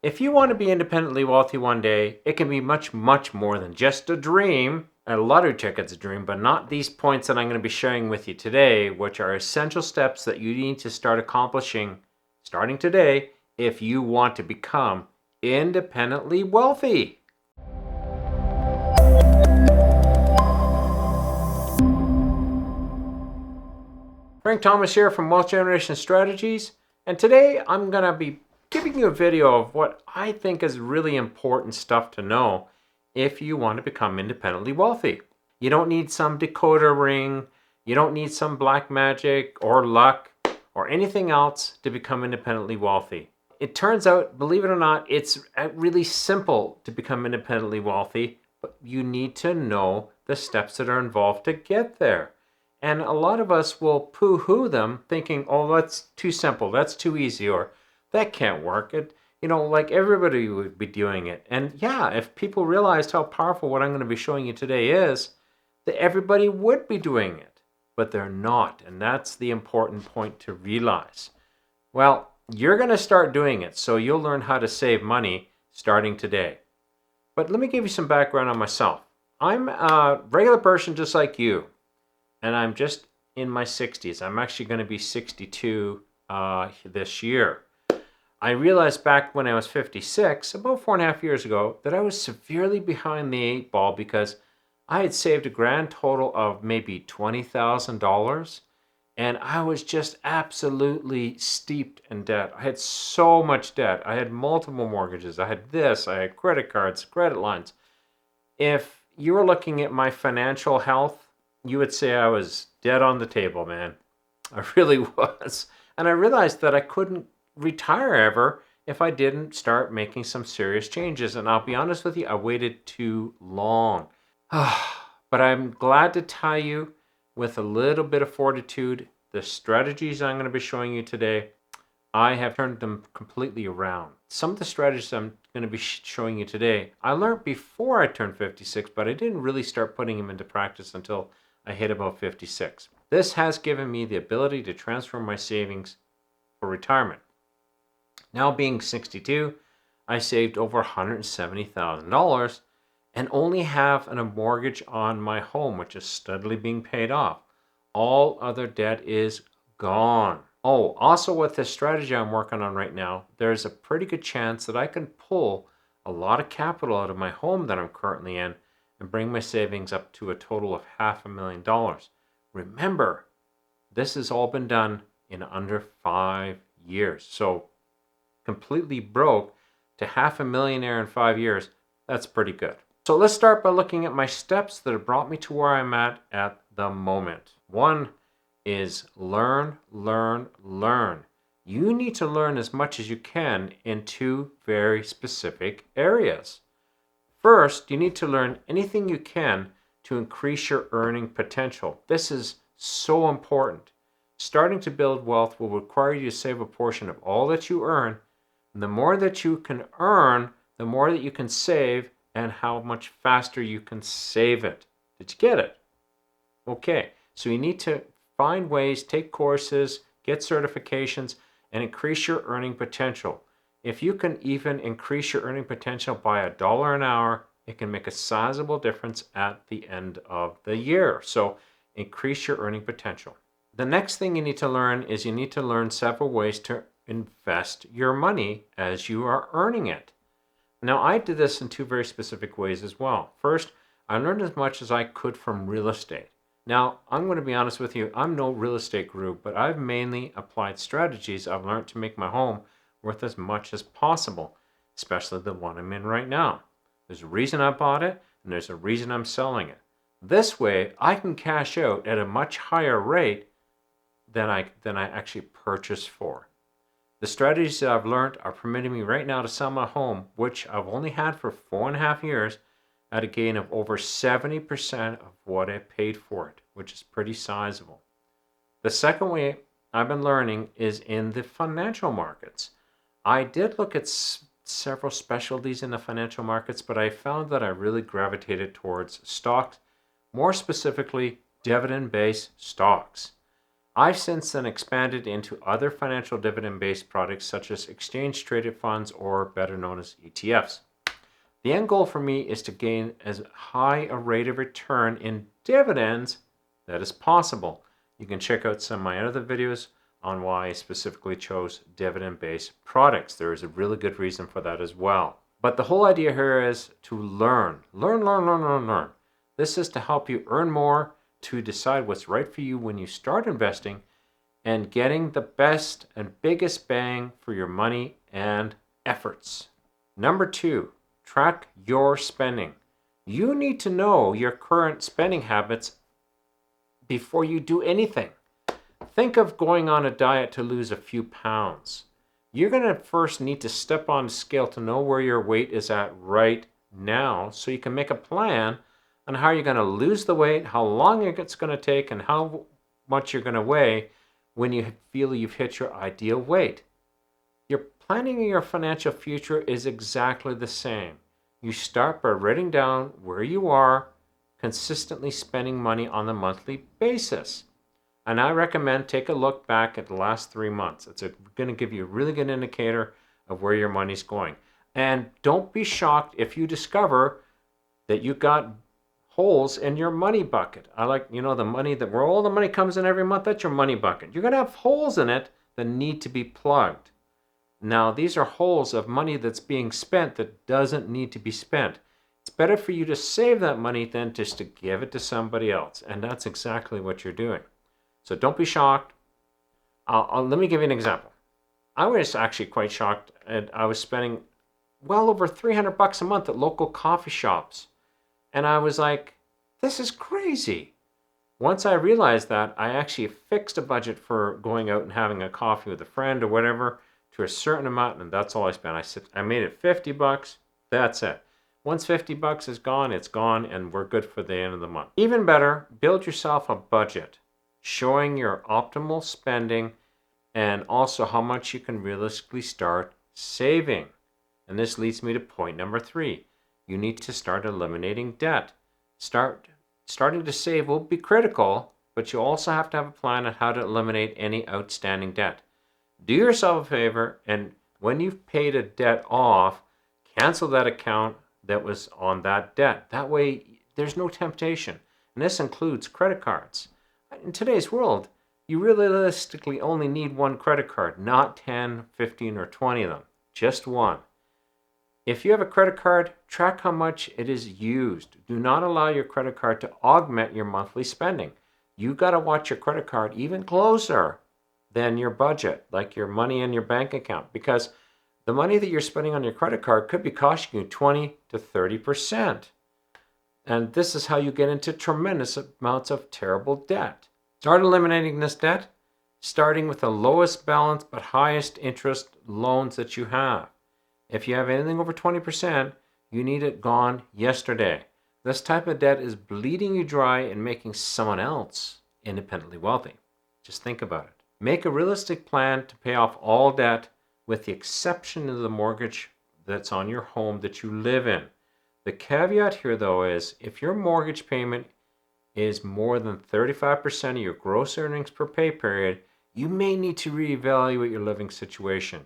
If you want to be independently wealthy one day, it can be much, much more than just a dream. A lottery ticket's a dream, but not these points that I'm going to be sharing with you today, which are essential steps that you need to start accomplishing starting today if you want to become independently wealthy. Frank Thomas here from Wealth Generation Strategies, and today I'm going to be giving you a video of what I think is really important stuff to know if you want to become independently wealthy. You don't need some decoder ring, you don't need some black magic or luck or anything else to become independently wealthy. It turns out, believe it or not, it's really simple to become independently wealthy, but you need to know the steps that are involved to get there. And a lot of us will poo-hoo them thinking, oh, that's too simple, that's too easy, or that can't work. Like everybody would be doing it. And yeah, if people realized how powerful what I'm going to be showing you today is, that everybody would be doing it, but they're not. And that's the important point to realize. Well, you're going to start doing it, so you'll learn how to save money starting today. But let me give you some background on myself. I'm a regular person just like you. And I'm just in my 60s. I'm actually going to be 62 this year. I realized back when I was 56, about 4.5 years ago, that I was severely behind the 8 ball because I had saved a grand total of maybe $20,000, and I was just absolutely steeped in debt. I had so much debt. I had multiple mortgages. I had this. I had credit cards, credit lines. If you were looking at my financial health, you would say I was dead on the table, man. I really was. And I realized that I couldn't retire ever if I didn't start making some serious changes. And I'll be honest with you, I waited too long. But I'm glad to tell you, with a little bit of fortitude, the strategies I'm going to be showing you today, I have turned them completely around. Some of the strategies I'm going to be showing you today, I learned before I turned 56, but I didn't really start putting them into practice until I hit about 56. This has given me the ability to transfer my savings for retirement. Now being 62, I saved over $170,000 and only have a mortgage on my home, which is steadily being paid off. All other debt is gone. Oh, also with this strategy I'm working on right now, there's a pretty good chance that I can pull a lot of capital out of my home that I'm currently in and bring my savings up to a total of $500,000. Remember, this has all been done in under 5 years. So completely broke to $500,000 in 5 years, that's pretty good. So let's start by looking at my steps that have brought me to where I'm at the moment. One is learn, learn, learn. You need to learn as much as you can in two very specific areas. First, you need to learn anything you can to increase your earning potential. This is so important. Starting to build wealth will require you to save a portion of all that you earn. And the more that you can earn, the more that you can save and how much faster you can save it. Did you get it? Okay, so you need to find ways, take courses, get certifications, and increase your earning potential. If you can even increase your earning potential by $1 an hour, it can make a sizable difference at the end of the year. So increase your earning potential. The next thing you need to learn is you need to learn several ways to invest your money as you are earning it. Now, I did this in two very specific ways as well. First, I learned as much as I could from real estate. Now, I'm going to be honest with you, I'm no real estate guru, but I've mainly applied strategies I've learned to make my home worth as much as possible, especially the one I'm in right now. There's a reason I bought it, and there's a reason I'm selling it. This way, I can cash out at a much higher rate than I actually purchased for. The strategies that I've learned are permitting me right now to sell my home, which I've only had for 4.5 years, at a gain of over 70% of what I paid for it, which is pretty sizable. The second way I've been learning is in the financial markets. I did look at several specialties in the financial markets, but I found that I really gravitated towards stocks, more specifically dividend-based stocks. I've since then expanded into other financial dividend-based products such as exchange-traded funds, or better known as ETFs. The end goal for me is to gain as high a rate of return in dividends that is possible. You can check out some of my other videos on why I specifically chose dividend-based products. There is a really good reason for that as well. But the whole idea here is to learn. Learn. This is to help you earn more, to decide what's right for you when you start investing, and getting the best and biggest bang for your money and efforts. Number 2, track your spending. You need to know your current spending habits before you do anything. Think of going on a diet to lose a few pounds. You're going to first need to step on the scale to know where your weight is at right now, so you can make a plan on how you're going to lose the weight, how long it's going to take, and how much you're going to weigh when you feel you've hit your ideal weight. Your planning your financial future is exactly the same. You start by writing down where you are, consistently spending money on a monthly basis. And I recommend take a look back at the last 3 months. It's going to give you a really good indicator of where your money's going. And don't be shocked if you discover that you got holes in your money bucket. I like, the money where all the money comes in every month, that's your money bucket. You're going to have holes in it that need to be plugged. Now, these are holes of money that's being spent that doesn't need to be spent. It's better for you to save that money than just to give it to somebody else. And that's exactly what you're doing. So don't be shocked. Let me give you an example. I was actually quite shocked. I was spending well over $300 a month at local coffee shops. And I was like, this is crazy. Once I realized that, I actually fixed a budget for going out and having a coffee with a friend or whatever to a certain amount, and that's all I spent. I made it $50. That's it. Once $50 is gone, it's gone, and we're good for the end of the month. Even better, build yourself a budget showing your optimal spending and also how much you can realistically start saving. And this leads me to point number 3. You need to start eliminating debt. Starting to save will be critical, but you also have to have a plan on how to eliminate any outstanding debt. Do yourself a favor, and when you've paid a debt off, cancel that account that was on that debt. That way, there's no temptation. And this includes credit cards. In today's world, you realistically only need one credit card, not 10, 15, or 20 of them. Just one. If you have a credit card, track how much it is used. Do not allow your credit card to augment your monthly spending. You got to watch your credit card even closer than your budget, like your money in your bank account, because the money that you're spending on your credit card could be costing you 20 to 30%. And this is how you get into tremendous amounts of terrible debt. Start eliminating this debt, starting with the lowest balance but highest interest loans that you have. If you have anything over 20%, you need it gone yesterday. This type of debt is bleeding you dry and making someone else independently wealthy. Just think about it. Make a realistic plan to pay off all debt, with the exception of the mortgage that's on your home that you live in. The caveat here, though, is if your mortgage payment is more than 35% of your gross earnings per pay period, you may need to reevaluate your living situation.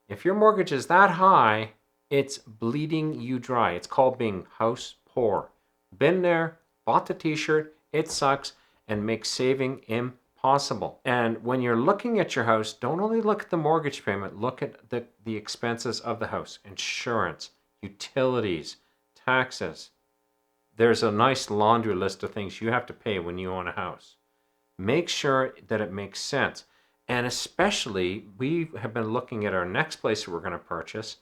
If your mortgage is that high, it's bleeding you dry. It's called being house poor. Been there, bought the t-shirt, it sucks, and makes saving impossible. And when you're looking at your house, don't only look at the mortgage payment, look at the expenses of the house. Insurance, utilities, taxes. There's a nice laundry list of things you have to pay when you own a house. Make sure that it makes sense. And especially, we have been looking at our next place we're going to purchase,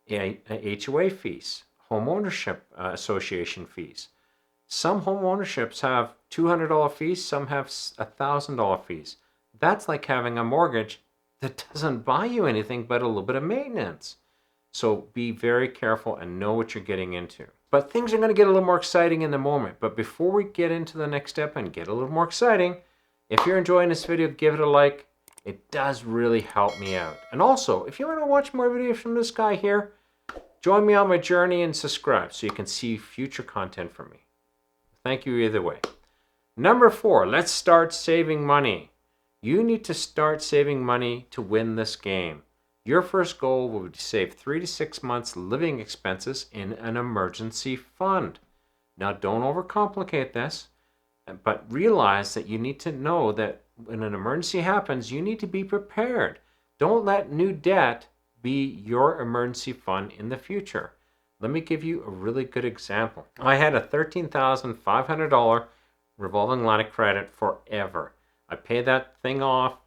HOA fees, home ownership association fees. Some home ownerships have $200 fees, some have $1,000 fees. That's like having a mortgage that doesn't buy you anything but a little bit of maintenance. So be very careful and know what you're getting into. But things are going to get a little more exciting in the moment. But before we get into the next step and get a little more exciting, if you're enjoying this video, give it a like. It does really help me out. And also, if you want to watch more videos from this guy here, join me on my journey and subscribe so you can see future content from me. Thank you either way. Number 4, let's start saving money. You need to start saving money to win this game. Your first goal will be to save 3 to 6 months living expenses in an emergency fund. Now, don't overcomplicate this, but realize that you need to know that when an emergency happens, you need to be prepared. Don't let new debt be your emergency fund in the future. Let me give you a really good example. I had a $13,500 revolving line of credit forever. I paid that thing off,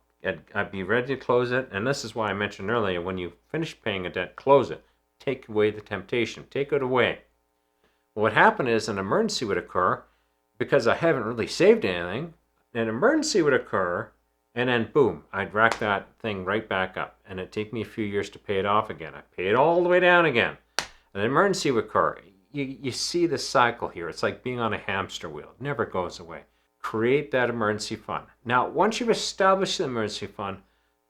I'd be ready to close it, and this is why I mentioned earlier, when you finish paying a debt, close it. Take away the temptation. Take it away. What happened is an emergency would occur because I haven't really saved anything. An emergency would occur, and then boom, I'd rack that thing right back up, and it'd take me a few years to pay it off again. I'd pay it all the way down again. An emergency would occur. You see the cycle here. It's like being on a hamster wheel. It never goes away. Create that emergency fund. Now, once you've established the emergency fund,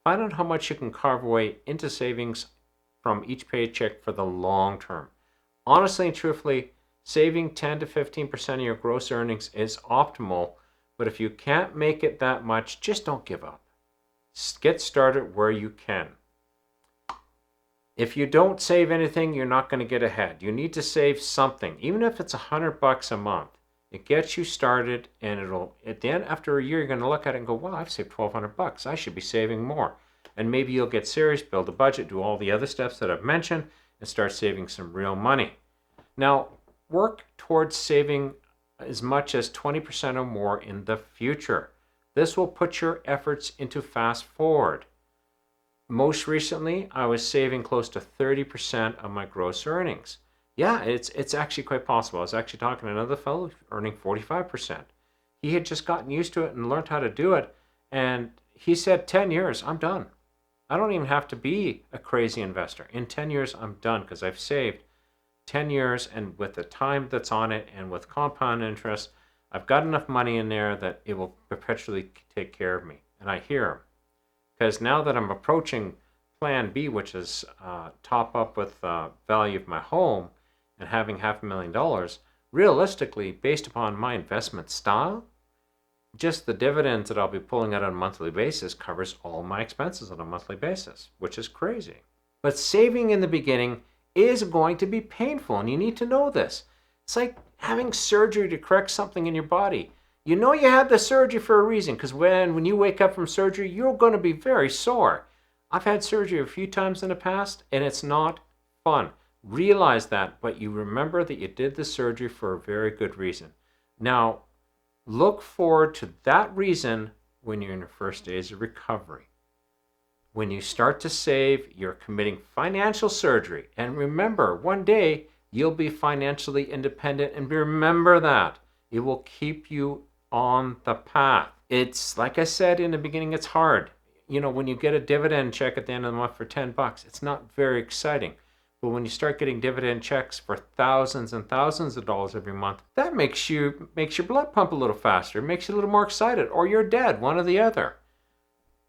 find out how much you can carve away into savings from each paycheck for the long term. Honestly and truthfully, saving 10 to 15% of your gross earnings is optimal, but if you can't make it that much, just don't give up. Get started where you can. If you don't save anything, you're not going to get ahead. You need to save something, even if it's $100 a month. It gets you started, and it'll, at the end, after a year, you're going to look at it and go, well, I've saved $1,200. I should be saving more. And maybe you'll get serious, build a budget, do all the other steps that I've mentioned, and start saving some real money. Now, work towards saving as much as 20% or more in the future. This will put your efforts into fast forward. Most recently, I was saving close to 30% of my gross earnings. Yeah, it's actually quite possible. I was actually talking to another fellow earning 45%. He had just gotten used to it and learned how to do it. And he said, 10 years, I'm done. I don't even have to be a crazy investor. In 10 years, I'm done because I've saved 10 years, and with the time that's on it and with compound interest, I've got enough money in there that it will perpetually take care of me. And I hear him. Because now that I'm approaching plan B, which is top up with value of my home and having $500,000, realistically, based upon my investment style, just the dividends that I'll be pulling out on a monthly basis covers all my expenses on a monthly basis, which is crazy. But saving in the beginning is going to be painful, and you need to know this. It's like having surgery to correct something in your body. You know you had the surgery for a reason, because when you wake up from surgery, you're going to be very sore. I've had surgery a few times in the past, and it's not fun. Realize that, but you remember that you did the surgery for a very good reason. Now, look forward to that reason when you're in your first days of recovery. When you start to save, you're committing financial surgery. And remember, one day you'll be financially independent, and remember that. It will keep you on the path. It's like I said in the beginning, it's hard. You know, when you get a dividend check at the end of the month for $10, it's not very exciting. But when you start getting dividend checks for thousands and thousands of dollars every month, that makes your blood pump a little faster, makes you a little more excited, or you're dead, one or the other.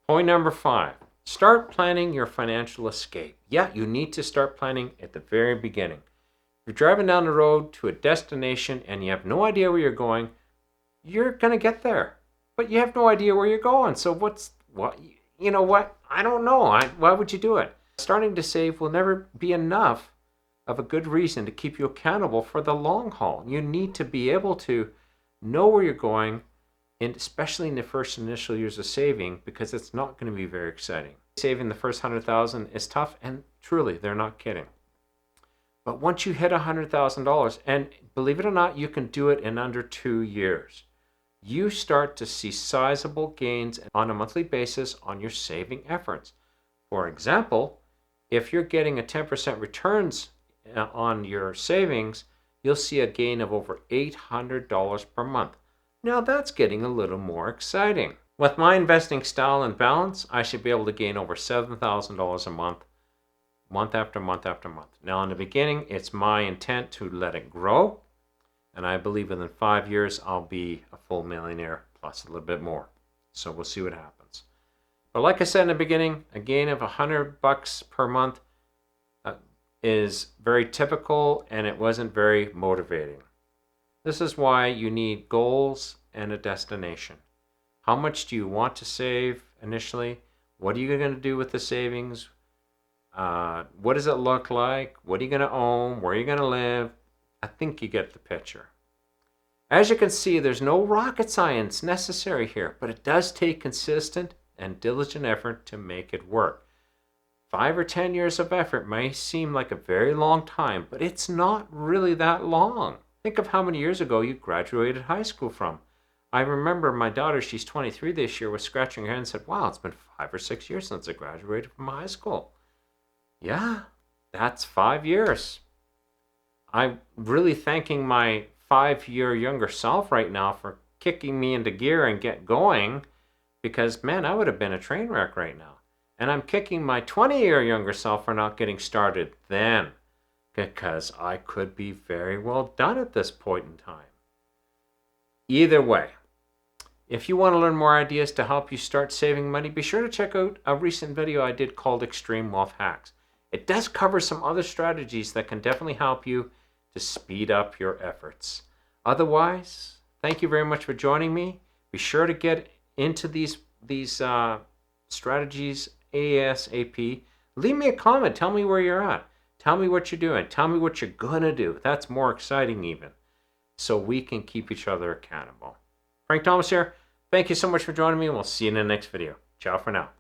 Point number 5, start planning your financial escape. Yeah, you need to start planning at the very beginning. If you're driving down the road to a destination and you have no idea where you're going, you're going to get there, but you have no idea where you're going. So you know what? I don't know. Why would you do it? Starting to save will never be enough of a good reason to keep you accountable for the long haul. You need to be able to know where you're going, and especially in the first initial years of saving, because it's not going to be very exciting. Saving the first $100,000 is tough, and truly, they're not kidding. But once you hit $100,000, and believe it or not, you can do it in under 2 years. You start to see sizable gains on a monthly basis on your saving efforts. For example, if you're getting a 10% returns on your savings, you'll see a gain of over $800 per month. Now that's getting a little more exciting. With my investing style and balance, I should be able to gain over $7,000 a month, month after month after month. Now in the beginning, it's my intent to let it grow. And I believe within 5 years, I'll be a full millionaire plus a little bit more. So we'll see what happens. But like I said in the beginning, a gain of $100 per month is very typical, and it wasn't very motivating. This is why you need goals and a destination. How much do you want to save initially? What are you going to do with the savings? What does it look like? What are you going to own? Where are you going to live? I think you get the picture. As you can see, there's no rocket science necessary here, but it does take consistent and diligent effort to make it work. 5 or 10 years of effort may seem like a very long time, but it's not really that long. Think of how many years ago you graduated high school from. I remember my daughter, she's 23 this year, was scratching her head and said, wow, it's been 5 or 6 years since I graduated from high school. Yeah, that's 5 years. I'm really thanking my 5-year younger self right now for kicking me into gear and get going, because man, I would have been a train wreck right now. And I'm kicking my 20-year younger self for not getting started then, because I could be very well done at this point in time. Either way, if you want to learn more ideas to help you start saving money, be sure to check out a recent video I did called Extreme Wealth Hacks. It does cover some other strategies that can definitely help you to speed up your efforts. Otherwise, thank you very much for joining me. Be sure to get into these strategies ASAP. Leave me a comment. Tell me where you're at. Tell me what you're doing. Tell me what you're going to do. That's more exciting even. So we can keep each other accountable. Frank Thomas here. Thank you so much for joining me, and we'll see you in the next video. Ciao for now.